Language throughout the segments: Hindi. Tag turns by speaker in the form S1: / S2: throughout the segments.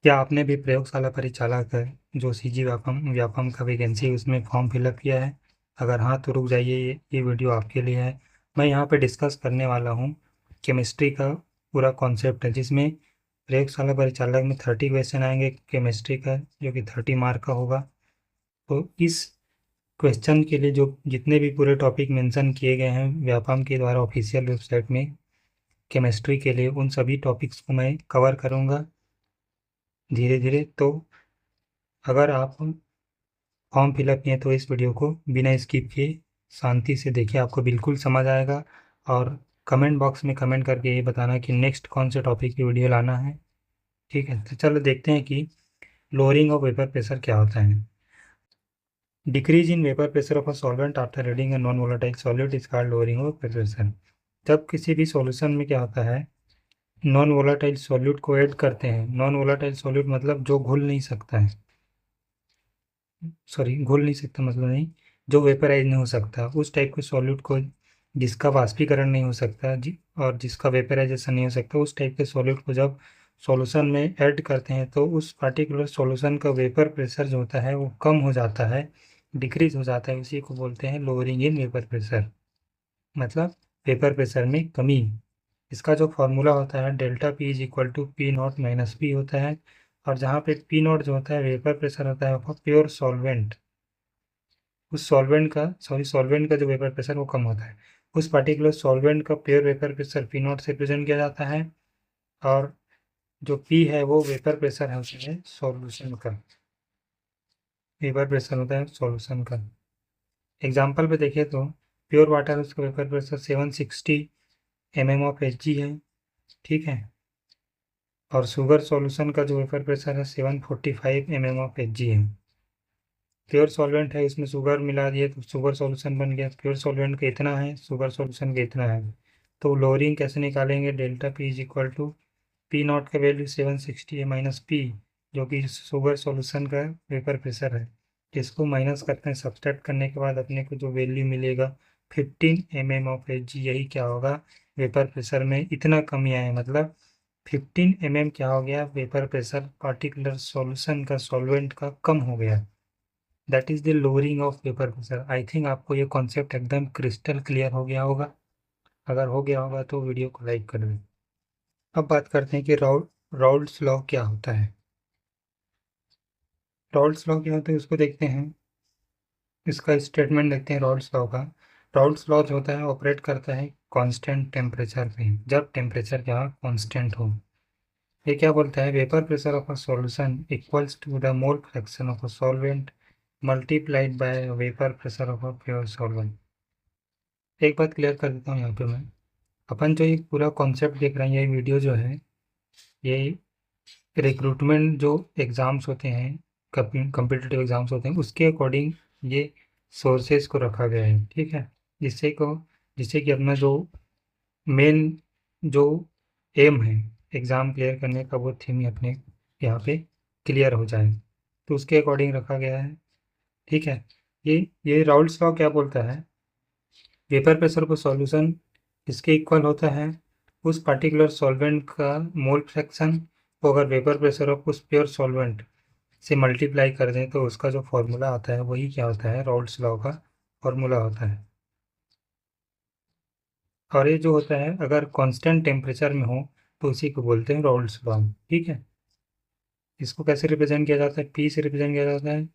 S1: क्या आपने भी प्रयोगशाला परिचालक जो सीजी व्यापम व्यापम का वैकेंसी है उसमें फॉर्म फिलअप किया है? अगर हाँ तो रुक जाइए, ये वीडियो आपके लिए है। मैं यहाँ पे डिस्कस करने वाला हूँ केमिस्ट्री का पूरा कॉन्सेप्ट है, जिसमें प्रयोगशाला परिचालक में 30 क्वेश्चन आएंगे केमिस्ट्री का, जो कि 30 मार्क का होगा। तो इस क्वेश्चन के लिए जो जितने भी पूरे टॉपिक मेंशन किए गए हैं व्यापम के द्वारा ऑफिशियल वेबसाइट में केमिस्ट्री के लिए, उन सभी टॉपिक्स को मैं कवर करूँगा धीरे धीरे। तो अगर आप फॉर्म फिलअप किए तो इस वीडियो को बिना स्किप किए शांति से देखिए, आपको बिल्कुल समझ आएगा। और कमेंट बॉक्स में कमेंट करके ये बताना कि नेक्स्ट कौन से टॉपिक की वीडियो लाना है। ठीक है, तो चलो देखते हैं कि लोअरिंग ऑफ वेपर प्रेशर क्या होता है। Decrease in vapour pressure of a solvent after reading a non volatile solute is called lowering of vapour pressure. जब किसी भी सॉल्यूशन में क्या होता है, नॉन वोलेटाइल सॉल्यूट को ऐड करते हैं। नॉन वोलेटाइल सॉल्यूट मतलब जो घुल नहीं सकता है, सॉरी घुल नहीं सकता मतलब नहीं, जो वेपराइज नहीं हो सकता, उस टाइप के सॉल्यूट को, जिसका वाष्पीकरण नहीं हो सकता और जिसका वेपराइजेशन नहीं हो सकता, उस टाइप के सॉल्यूट को जब सॉल्यूशन में ऐड करते हैं तो उस पार्टिकुलर सॉल्यूशन का वेपर प्रेशर जो होता है वो कम हो जाता है, डिक्रीज हो जाता है। उसी को बोलते हैं लोअरिंग इन वेपर प्रेशर, मतलब वेपर प्रेशर में कमी। इसका जो फॉर्मूला होता है delta P is equal to P naught minus P होता है। और जहाँ पे पी नॉट जो होता है वेपर प्रेशर होता है वो प्योर सॉल्वेंट, उस सॉल्वेंट का जो वेपर प्रेशर वो कम होता है। उस पर्टिकुलर सॉल्वेंट का pure vapour pressure P not से रिप्रेजेंट किया जाता है। और जो पी है वो वेपर प्रेशर है उसमें सॉल्यूशन का, वेपर प्रेशर होता है सॉल्यूशन का। एग्जाम्पल पे देखें तो प्योर वाटर उसका vapour pressure 760 mm of Hg है। ठीक है, और शुगर सॉल्यूशन का जो वेपर प्रेशर है 745 mm ऑफ Hg है। प्योर सॉल्वेंट है, इसमें शुगर मिला दिए तो शुगर सॉल्यूशन बन गया। प्योर सॉल्वेंट का इतना है, शुगर सॉल्यूशन का इतना है। तो लोअरिंग कैसे निकालेंगे, delta P is equal to P naught का वैल्यू 760 है माइनस पी, जो कि शुगर सॉल्यूशन का वेपर प्रेशर है। इसको माइनस करते हैं, सब्सट्रैक्ट करने के बाद अपने को जो वैल्यू मिलेगा 15 mm ऑफ Hg, यही क्या होगा, वेपर प्रेशर में इतना कमी आया है। मतलब 15 mm क्या हो गया, वेपर प्रेशर पार्टिकुलर सॉल्यूशन का, सॉल्वेंट का कम हो गया। That is the lowering of vapour pressure. I think आपको ये कॉन्सेप्ट एकदम क्रिस्टल क्लियर हो गया होगा। अगर हो गया होगा तो वीडियो को लाइक कर दें। अब बात करते हैं कि राउल्ट्स लॉ क्या होता है। राउल्ट्स लॉ क्या होता है उसको देखते हैं, इसका स्टेटमेंट देखते हैं राउल्ट्स लॉ का। राउल्ट्स लॉ जो होता है ऑपरेट करता है कांस्टेंट टेम्परेचर पे, जब टेम्परेचर क्या कांस्टेंट हो। ये क्या बोलता है, vapour pressure of a solution equals to the mole fraction of a solvent multiplied by vapour pressure of a pure solvent. एक बात क्लियर कर देता हूँ यहाँ पे मैं, अपन जो ये पूरा कॉन्सेप्ट देख रहे हैं, ये वीडियो जो है, ये रिक्रूटमेंट जो एग्ज़ाम्स होते हैं, कम्पिटिटिव एग्ज़ाम्स होते हैं, उसके अकॉर्डिंग ये सोर्सेज को रखा गया है। ठीक है, जिससे को जिससे कि अपना जो मेन जो एम है एग्ज़ाम क्लियर करने का, वो थीम ही अपने यहाँ पे क्लियर हो जाए, तो उसके अकॉर्डिंग रखा गया है। ठीक है, ये राउल्ट्स लॉ क्या बोलता है, वेपर प्रेशर को सॉल्यूशन इसके इक्वल होता है उस पर्टिकुलर सॉल्वेंट का मोल फ्रैक्शन को अगर वेपर प्रेशर ऑफ उस प्योर सॉल्वेंट से मल्टीप्लाई कर दें तो उसका जो फॉर्मूला आता है वही क्या होता है, राउल्ट्स लॉ का फॉर्मूला होता है। और ये जो होता है अगर कांस्टेंट टेम्परेचर में हो तो उसी को बोलते हैं राउल्ट्स लॉ। ठीक है, इसको कैसे रिप्रेजेंट किया जाता है, पी से रिप्रेजेंट किया जाता है।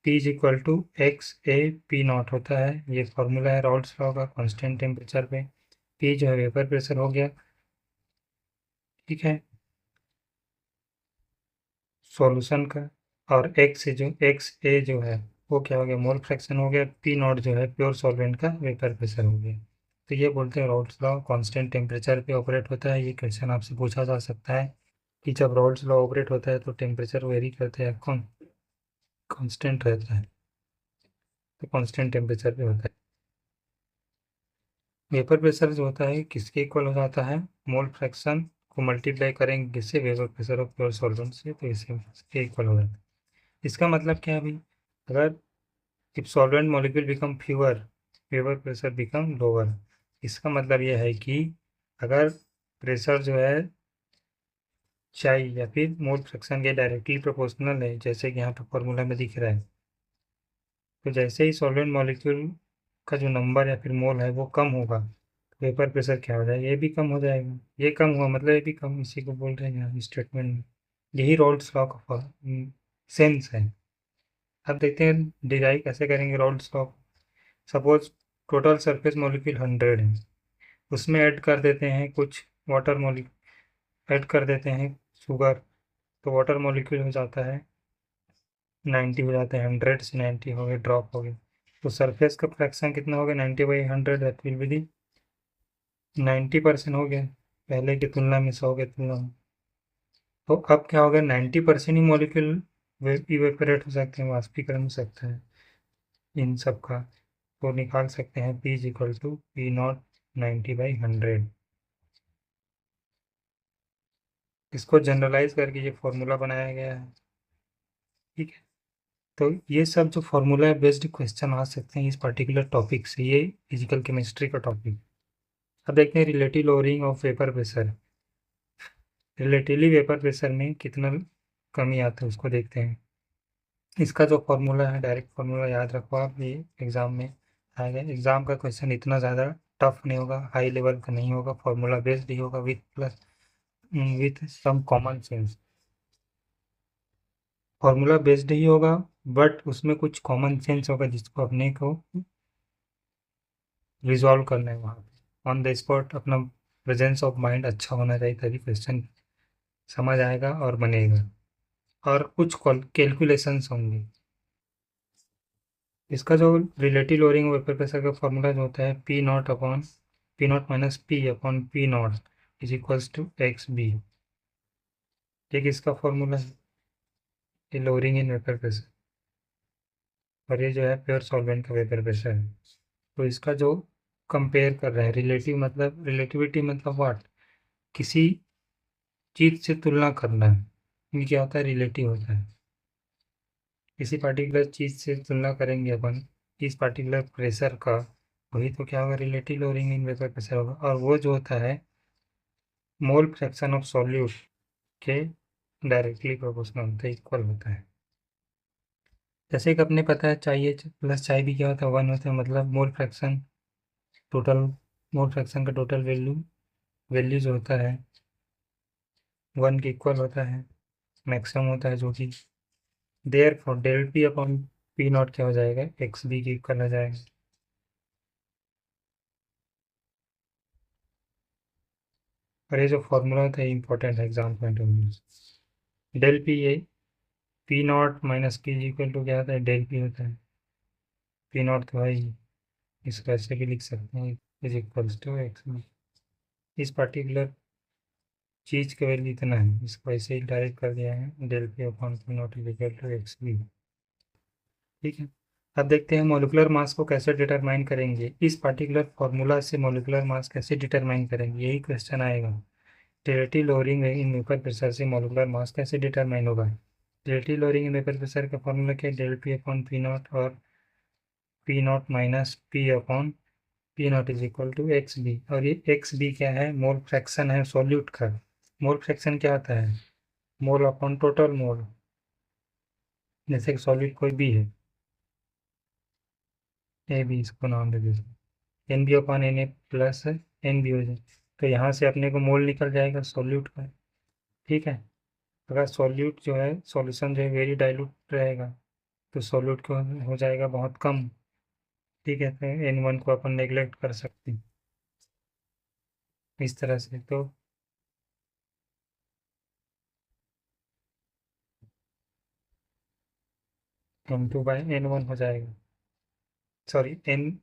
S1: P is equal to X A P naught होता है, ये फॉर्मूला है राउल्ट्स लॉ का कांस्टेंट टेम्परेचर पे। पी जो है वेपर प्रेशर हो गया, ठीक है, सॉल्यूशन का। और एक्स से जो एक्स ए जो है वो क्या हो गया, मोल फ्रैक्शन हो गया। पी नॉट जो है प्योर सॉल्वेंट का वेपर प्रेशर हो गया। तो ये बोलते हैं राउल्ट्स लॉ कांस्टेंट टेम्परेचर पे ऑपरेट होता है। ये क्वेश्चन आपसे पूछा जा सकता है कि जब राउल्ट्स लॉ ऑपरेट होता है तो टेम्परेचर वेरी करते हैं कौन, कांस्टेंट रहता है, तो कांस्टेंट टेम्परेचर पे होता है। वेपर प्रेशर जो होता है किसके इक्वल हो जाता है, मोल फ्रैक्शन को मल्टीप्लाई करेंगे किससे, vapour pressure of pure solvent से, तो इसके इक्वल हो जाता है। इसका मतलब क्या है भाई, अगर if solvent molecule become fewer vapour pressure become lower. इसका मतलब यह है कि अगर प्रेशर जो है चाई या फिर मोल फ्रैक्शन के डायरेक्टली प्रोपोर्शनल है, जैसे कि यहाँ पे फॉर्मूला में दिख रहा है। तो जैसे ही सॉल्वेंट मॉलिक्यूल का जो नंबर या फिर मोल है वो कम होगा, तो वेपर प्रेशर क्या हो जाएगा, ये भी कम हो जाएगा। ये कम हुआ मतलब ये भी कम, इसी को बोल रहे हैं यहाँ स्टेटमेंट में। यही रॉल्स लॉ का सेंस है। अब देखते हैं डिराइव कैसे करेंगे Rawls law. Suppose total surface molecule 100 है, उसमें ऐड कर देते हैं कुछ वाटर मॉलिक्यूल, ऐड कर देते हैं शुगर, तो वाटर मॉलिक्यूल हो जाता है 90, हो जाता है 100 से 90 हो गए, ड्रॉप हो गए। तो सरफेस का फ्रैक्शन कितना हो गया, 90/100, दैट विल बी दी 90% हो गया पहले की तुलना में, 100 की तुलना में। तो अब क्या हो गया, 90% ही मॉलिक्यूल इवेपोरेट हो सकते हैं, वाष्पीकरण हो सकता है इन सब का। तो निकाल सकते हैं P = P0 90/100। इसको जनरलाइज करके ये फॉर्मूला बनाया गया है। ठीक है, तो ये सब जो फॉर्मूला बेस्ड क्वेश्चन आ सकते हैं इस पर्टिकुलर टॉपिक से, ये फिजिकल केमिस्ट्री का टॉपिक। अब देखते हैं relative lowering of vapour pressure. Relatively vapour pressure में कितना कमी आता है उसको देखते हैं। इसका जो फॉर्मूला है, डायरेक्ट फॉर्मूला याद रखो आप, ये एग्जाम में आएगा। एग्जाम का क्वेश्चन इतना ज़्यादा टफ नहीं होगा, हाई लेवल का नहीं होगा, फॉर्मूला बेस्ड ही होगा with some common sense. Formula based ही होगा, बट उसमें कुछ कॉमन सेंस होगा जिसको अपने को रिजॉल्व करना है वहाँ पे ऑन द स्पॉट। अपना प्रेजेंस ऑफ माइंड अच्छा होना चाहिए, तभी क्वेश्चन समझ आएगा और बनेगा। और कुछ कैलकुलेशंस होंगे। इसका जो रिलेटिव लोअरिंग वेपर प्रेशर का फॉर्मूला जो होता है, P0/P0 - P0 = ये किसका फॉर्मूला है, ये लोअरिंग इन वेपर प्रेशर, और ये जो है प्योर सॉल्वेंट का वेपर प्रेशर है। तो इसका जो कंपेयर कर रहे हैं, रिलेटिविटी मतलब व्हाट, किसी चीज़ से तुलना करना है, ये क्या होता है, रिलेटिव होता है। किसी पर्टिकुलर चीज़ से तुलना करेंगे अपन इस पर्टिकुलर प्रेशर का, वही तो क्या होगा, relative lowering in vapour pressure होगा। और वो जो होता है मोल फ्रैक्शन ऑफ सॉल्यूट के डायरेक्टली प्रोपोर्शनल होता है, इक्वल होता है। जैसे कि अपने पता है चाहिए प्लस चाय भी क्या होता है, 1 होता है, मतलब टोटल मोल फ्रैक्शन का टोटल वैल्यू जो होता है 1 के इक्वल होता है, मैक्सिमम होता है जो कि देयर फॉर del P/P0 क्या हो जाएगा, XB के इक्वल हो जाएगा। और ये जो फॉर्मूला होता है इंपॉर्टेंट है exam point of view. del P0 - P क्या होता है, del P होता है, P0 तो है ही, इसको ऐसे भी लिख सकते हैं = XB। इस पर्टिकुलर चीज़ का वैल्यू इतना है, इसको ऐसे ही डायरेक्ट कर दिया है, del P/P0 = XB। ठीक है, अब देखते हैं मॉलिक्यूलर मास को कैसे डिटरमाइन करेंगे, इस पर्टिकुलर फॉर्मूला से मॉलिक्यूलर मास कैसे डिटरमाइन करेंगे, यही क्वेश्चन आएगा। Relative lowering in vapour pressure से मॉलिक्यूलर मास कैसे डिटरमाइन होगा। Relative lowering in vapour pressure का फॉर्मूला क्या है, del P/P0 और P0 - P/P0 = XB। और ये XB क्या है, मोल फ्रैक्शन है सॉल्यूट का। मोल फ्रैक्शन क्या होता है, मोल अपॉन टोटल मोल, जैसे कि सॉल्यूट कोई भी है, ए बी इसको नाम दे देते, NB/Na+NB हो जाए, तो यहाँ से अपने को मोल निकल जाएगा सॉल्यूट का। ठीक है, अगर सॉल्यूट जो है, सॉल्यूशन जो है वेरी डाइल्यूट रहेगा, तो सॉल्यूट को हो जाएगा बहुत कम। ठीक है, तो N1 को अपन नेग्लेक्ट कर सकते हैं इस तरह से। तो N2/N1 हो जाएगा, सॉरी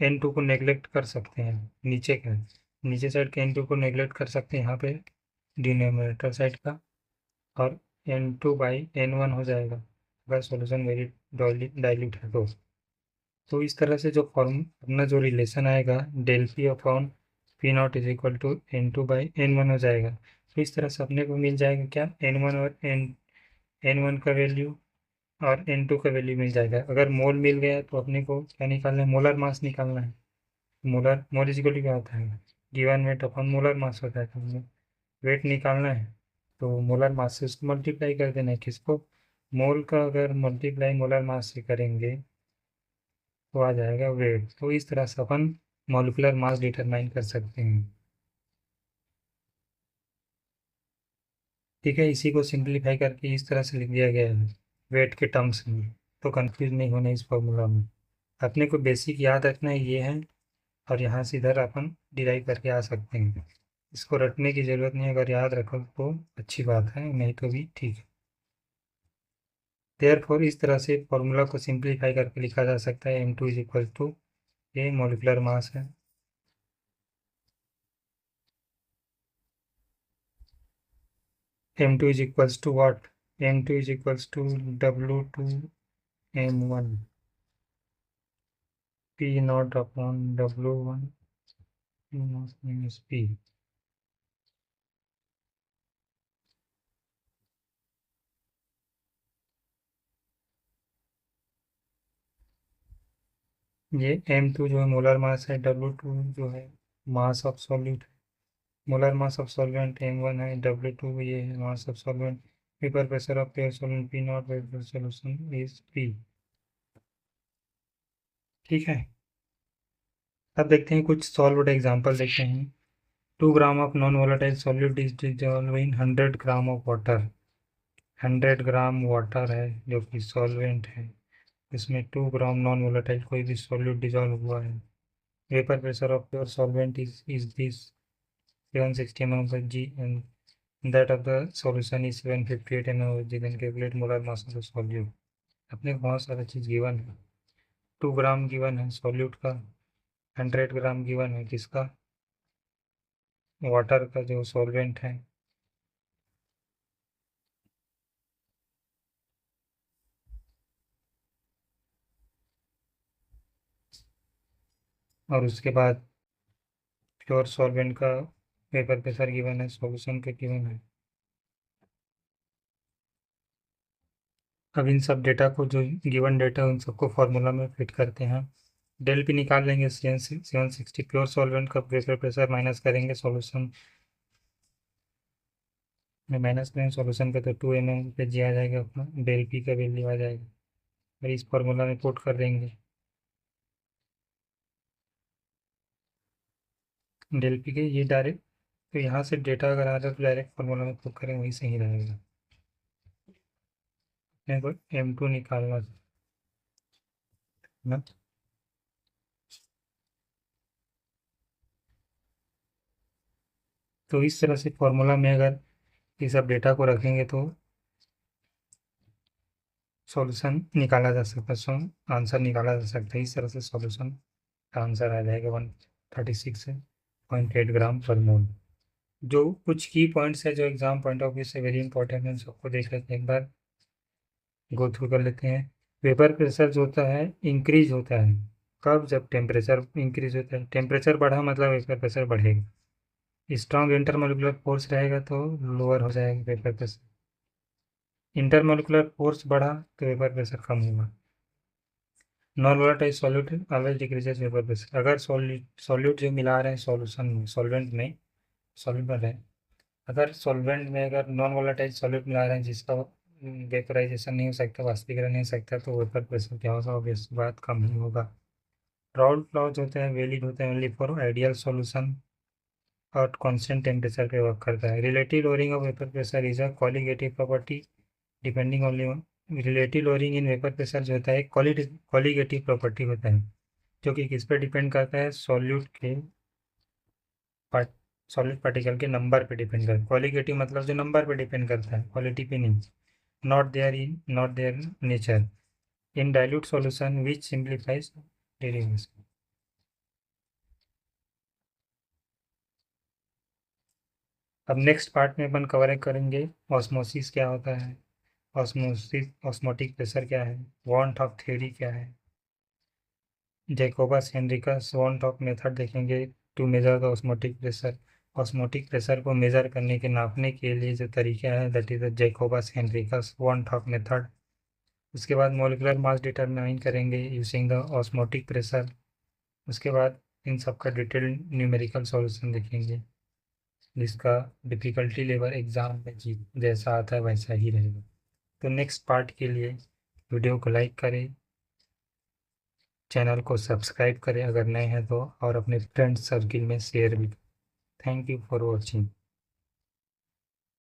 S1: N2 को नेग्लेक्ट कर सकते हैं, नीचे साइड के N2 को नेग्लेक्ट कर सकते हैं यहाँ पे डिनोमिनेटर साइड का, और N2/N1 हो जाएगा अगर सॉल्यूशन वेरी डाइल्यूट है तो इस तरह से जो फॉर्म अपना जो रिलेशन आएगा, del P/P0 = N2/N1 हो जाएगा। तो इस तरह से अपने को मिल जाएगा क्या, N1 और N1 का वैल्यू और N2 का वैल्यू मिल जाएगा। अगर मोल मिल गया तो अपने को क्या निकालना है, मोलर मास निकालना है। मोल इक्वल क्या होता है, given weight upon molar mass होता है, तो हमें वेट निकालना है। तो मोलर मास से उसको मल्टीप्लाई कर देना है। किसको? मोल का अगर मल्टीप्लाई मोलर मास से करेंगे तो आ जाएगा वेट। तो इस तरह से अपन मॉलिक्यूलर मास डिटरमाइन कर सकते हैं। ठीक है, इसी को सिंप्लीफाई करके इस तरह से लिख दिया गया है वेट के टर्म्स में। तो कंफ्यूज नहीं होना इस फॉर्मूला में। अपने को बेसिक याद रखना ये है, और यहाँ से इधर अपन डिराइव करके आ सकते हैं। इसको रटने की ज़रूरत नहीं है, अगर याद रखो तो अच्छी बात है, नहीं तो भी ठीक है। देयरफॉर इस तरह से फॉर्मूला को सिंप्लीफाई करके लिखा जा सकता है m2 इज इक्वल टू, ये मोलिकुलर मास है, m2 is equals to what? m2 is equals to w2 m1 p naught upon w1 minus p। ये m2 जो है मोलर मास है, w2 जो है मास ऑफ सॉल्यूट है, molar mass of solvent m1 है, w2 ये है mass of solvent, vapour pressure of pure solvent p not, vapour solution is p। ठीक है, अब देखते हैं कुछ सॉल्व्ड एग्जांपल देखते हैं। 2 gram of non volatile solute is dissolve in 100 gram of water. 100 gram water है जो कि सॉल्वेंट है, इसमें 2 ग्राम नॉन वोलेटाइल कोई भी सॉल्यूट डिजॉल्व हुआ है। Vapour pressure of pure solvent is this 760 mmHg and that of the solution is 758 mmHg, then calculate molar mass of the solute। अपने को बहुत सारा चीज़ गिवन है। 2 ग्राम गिवन है सॉल्यूट का, 100 ग्राम गिवन है किसका? वाटर का जो सॉल्वेंट है। और उसके बाद प्योर सॉल्वेंट का वेपर प्रेशर गिवन है, सॉल्यूशन का गिवन है। अब इन सब डेटा को, जो गिवन डेटा है उन सबको फार्मूला में फिट करते हैं। डेल पी निकाल लेंगे, 760 प्योर सॉल्वेंट का वेपर प्रेशर माइनस करेंगे सॉल्यूशन में, माइनस करेंगे सॉल्यूशन का तो 2 mmHg आ जाएगा, अपना डेल पी का वैल्यू आ जाएगा। और इस फार्मूला में पुट कर देंगे डेल पी के, ये डायरेक्ट, तो यहाँ से डेटा अगर आ रहा है तो डायरेक्ट फार्मूला में पुट करें, वही सही रहेगा। अपने को m2 निकालना ना। तो इस तरह से फार्मूला में अगर ये सब डेटा को रखेंगे तो सॉल्यूशन निकाला जा सकता है, सो आंसर निकाला जा सकता है। इस तरह से सॉल्यूशन का आंसर आ जाएगा 136.8 ग्राम पर मोल। जो कुछ की पॉइंट्स है जो एग्जाम पॉइंट ऑफ व्यू से वेरी इंपॉर्टेंट है, सबको देख लेते हैं, एक बार गो थ्रू कर लेते हैं। वेपर प्रेशर जो होता है इंक्रीज होता है कब? जब टेम्परेचर इंक्रीज होता है। टेम्परेचर बढ़ा मतलब वेपर प्रेशर बढ़ेगा। स्ट्रॉन्ग इंटरमोलिकुलर फोर्स रहेगा तो लोअर हो जाएगा वेपर प्रेशर। इंटरमोलिकुलर फोर्स बढ़ा तो वेपर प्रेशर कम होगा। Non volatile solute always decreases vapour pressure. अगर सॉल्यूट जो मिला रहे हैं सॉल्यूशन में, सॉल्वेंट में रहे, अगर सॉल्वेंट में अगर नॉन वोलेटाइल सॉल्यूट मिला रहे हैं जिसका वेपराइजेशन नहीं हो सकता, वाष्पीकरण नहीं हो सकता, तो वेपर प्रेशर क्या होगा? ऑब्वियस बात कम ही होगा। राउल्ट लॉज होते हैं वैलिड होते हैं ओनली फॉर आइडियल सॉल्यूशन और कांस्टेंट टेम्परेचर पे वर्क करता है। Relative lowering of vapour pressure is a colligative property depending only on, relative lowering in vapour pressure जो होता है कॉलिगेटिव प्रॉपर्टी होता है, जो कि किस पे डिपेंड करता है? पार्ट सॉलिड पार्टिकल के नंबर पे डिपेंड करता है। कॉलिगेटिव मतलब जो नंबर पे डिपेंड करता है, क्वालिटी पे नहीं। Not their nature in dilute solution which simplifies derivation. अब नेक्स्ट पार्ट में अपन कवर करेंगे ऑस्मोसिस क्या होता है, ऑस्मोसिस ऑस्मोटिक प्रेशर क्या है, वॉन्ट ऑफ थ्योरी क्या है, Jacobus Henricus van't Hoff method देखेंगे to measure the osmotic pressure. Osmotic pressure को मेजर करने के, नापने के लिए जो तरीका है that is the Jacobus Henricus van't Hoff method. उसके बाद मोलिकुलर मास डिटरमाइन करेंगे यूजिंग द ऑस्मोटिक प्रेशर। उसके बाद इन सब का डिटेल न्यूमेरिकल सॉल्यूशन देखेंगे। जिसका डिफ़िकल्टी लेवल एग्ज़ाम में जी जैसा आता है वैसा ही रहेगा। तो नेक्स्ट पार्ट के लिए वीडियो को लाइक करें, चैनल को सब्सक्राइब करें अगर नए हैं तो, और अपने फ्रेंड्स सर्किल में शेयर भी। Thank you for watching.